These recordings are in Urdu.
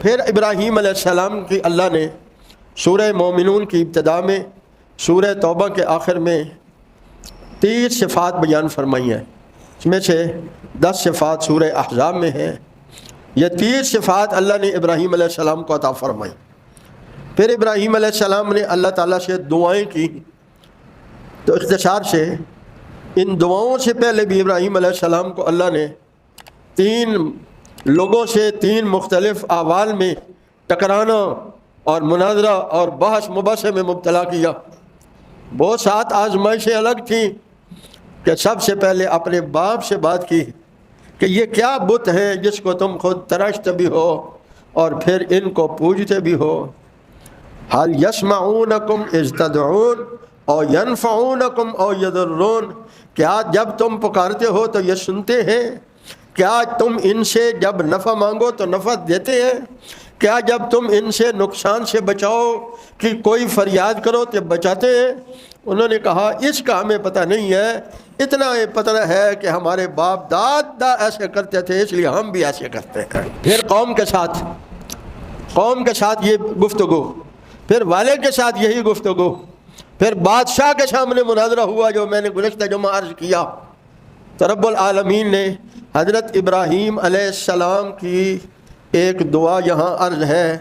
پھر ابراہیم علیہ السلام کی اللہ نے سورہ مومنون کی ابتدا میں، سورہ توبہ کے آخر میں 30 صفات بیان فرمائی ہیں، اس میں سے 10 صفات سورہ احزاب میں ہیں۔ یہ 30 صفات اللہ نے ابراہیم علیہ السلام کو عطا فرمائی۔ پھر ابراہیم علیہ السلام نے اللہ تعالیٰ سے دعائیں کی، تو اختصار سے ان دعاؤں سے پہلے بھی ابراہیم علیہ السلام کو اللہ نے 3 لوگوں سے 3 مختلف احوال میں ٹکرانا اور مناظرہ اور بحث مباحثے میں مبتلا کیا۔ وہ 7 آزمائشیں الگ تھیں کہ سب سے پہلے اپنے باپ سے بات کی کہ یہ کیا بت ہے جس کو تم خود تراشتے بھی ہو اور پھر ان کو پوجتے بھی ہو؟ حل یسمعونکم اذ تدعون او ینفعونکم او یضرون، کیا جب تم پکارتے ہو تو یہ سنتے ہیں؟ کیا تم ان سے جب نفع مانگو تو نفع دیتے ہیں؟ کیا جب تم ان سے نقصان سے بچاؤ کہ کوئی فریاد کرو تو بچاتے ہیں؟ انہوں نے کہا اس کا ہمیں پتہ نہیں ہے، اتنا پتہ ہے کہ ہمارے باپ دادا ایسے کرتے تھے اس لیے ہم بھی ایسے کرتے ہیں۔ پھر قوم کے ساتھ یہ گفتگو، پھر والد کے ساتھ یہی گفتگو، پھر بادشاہ کے سامنے مناظرہ ہوا جو میں نے گزشتہ جمعہ عرض کیا۔ تو رب العالمین نے حضرت ابراہیم علیہ السلام کی ایک دعا یہاں عرض ہے،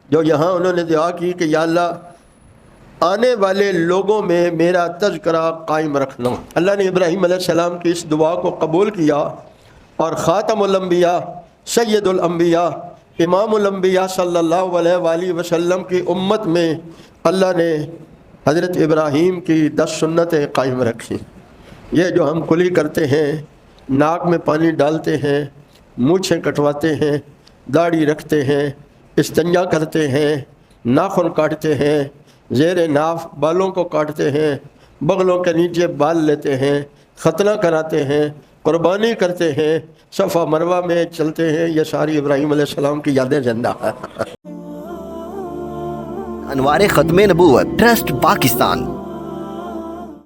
جو یہاں انہوں نے دعا کی کہ یا اللہ آنے والے لوگوں میں میرا تذکرہ قائم رکھنا۔ اللہ نے ابراہیم علیہ السلام کی اس دعا کو قبول کیا اور خاتم الانبیاء، سید الانبیاء، امام الانبیاء صلی اللہ علیہ وآلہ وسلم کی امت میں اللہ نے حضرت ابراہیم کی 10 سنتیں قائم رکھی۔ یہ جو ہم کلی کرتے ہیں، ناک میں پانی ڈالتے ہیں، مونچھیں کٹواتے ہیں، داڑھی رکھتے ہیں، استنجا کرتے ہیں، ناخن کاٹتے ہیں، زیر ناف بالوں کو کاٹتے ہیں، بغلوں کے نیچے بال لیتے ہیں، ختنہ کراتے ہیں، قربانی کرتے ہیں، صفا مروہ میں چلتے ہیں، یہ ساری ابراہیم علیہ السلام کی یادیں زندہ ہیں۔ انوار ختم نبوت ٹرسٹ پاکستان